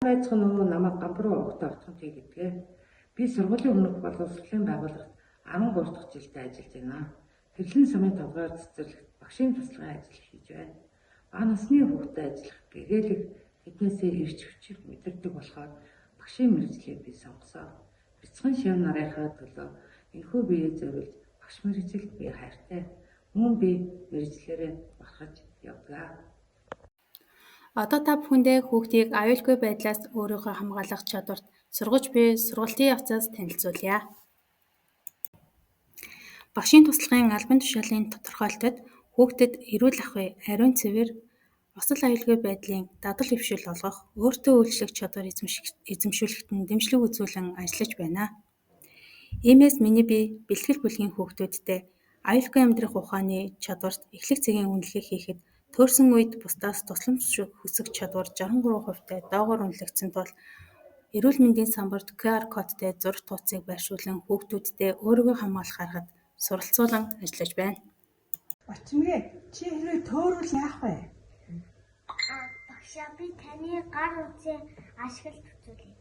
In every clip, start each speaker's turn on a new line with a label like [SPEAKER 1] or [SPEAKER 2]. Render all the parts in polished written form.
[SPEAKER 1] айцхан өмнө намайг гамбруу уухтай отгонтой гэдгээ. Би сургуулийн өмнөх боловсролын байгууллагт 13 дахь жилдээ ажиллаж байна. Хэвлэн сумын толгойр цэцэрлэгт багшийн туслагын ажил хийж байна. Бага насны хүүхдэд ажиллах гэгээлэг фитнесээ ирч хүчийг мэдэрдэг болохоор багшийн мэргэжлийг би сонгосон. Бяцхан шив нарынхаа төлөө энэхүү биеэ зориулж багш мэргэжилд би хайртай. Мөн би мэргэжлээрээ бахархаж явдлаа.
[SPEAKER 2] Одоо та бүхэндээ хүүхдийг аюулгүй байдлаас өөрийгөө хамгаалах чадварт сургаж буй сургалтын явцаас танилцуулъя. Багшийн туслагын албан тушаалын тодорхойлолтод хүүхдэд эрүүл ахуй, ариун цэвэр, осол аюулгүй байдлын дадал хэвшил олгох, өөртөө үйлчлэх чадвар эзэмшүүлэхэд нь дэмжлэг үзүүлэн ажиллаж байна. Иймээс миний бие бэлтгэл бүлгийн хүүхдүүдтэй аюулгүй амьдрах ухааны чадварт эхлэх цагийн үнэлгээ хийхэд төрсөн үед бусдаас тусламж хүсэх чадвар 63%-тай доогуур үнэлэгдсэн тул эрүүл мэндийн самбарт QR кодтай зураг тууцыг байршуулан хүүхдүүдтэй өөрийгөө хамгаалах аргад суралцуулан ажиллаж байна.
[SPEAKER 3] Бачимгээ чи хэрвээ төөрвөл яах вэ?
[SPEAKER 4] Багшаа би таны гар үзээ ашиглаж үзүүлье.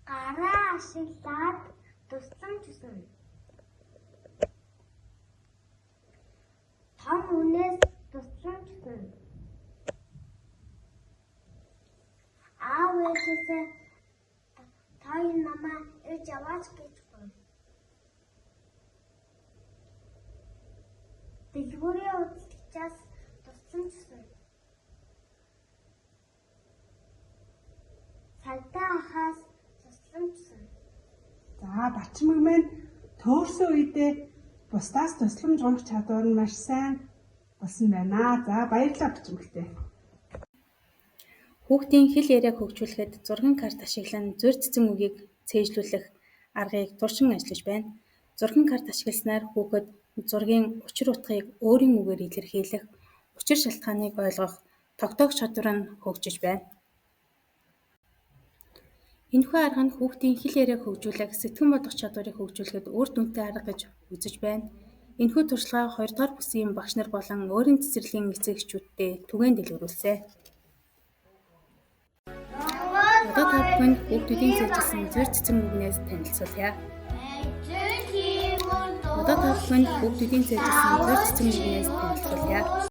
[SPEAKER 4] Гараа ашиглаад тусламж өгнө. Том үнээс тусламж өгнө. Аав ээжээсээ той намаа ээж аваач гэж гуйв. Дэлгүүрийн удирдагчаас тусламж өгнө. Цагдаа ахаас тусламж өгнө.
[SPEAKER 3] За бачимг маань төөрсөн үедээ бусдаас тусламж гомх чадвар нь маш сайн болсон байна. За баярлалаа бачимгтэй.
[SPEAKER 2] Хүүхдийн хэл яриаг хөгжүүлэхэд зургийн карт ашиглан зурь цэцэн үгийг цээжлүүлэх аргыг туршин ажиллаж байна. Зургийн карт ашигласнаар хүүхэд зургийн учир утгыг өөрийн үгээр илэрхийлэх, учир шалтгааныг ойлгох, тогтоох чадвар нь хөгжиж байна. Энэхүү арга нь хүүхдийн хэл яриаг хөгжүүлэх, сэтгэн бодох чадварыг хөгжүүлэхэд үр дүнтэй арга гэж үзэж байна. Энэхүү туршлагаа 2 дугаар бүсгийн багш нар болон өөрийн цэцэрлэгийн эцэгчүүдтэй түгээн дэлгэрүүлсэн. Одоо та бүхэнд хүүхдүүдийн цээжилсэн зурь цэцэн үгнээс танилцуулъя. Одоо та бүхэнд хүүхдүүдийн цээжилсэн зурь цэцэн үгнээс танилцуулъя.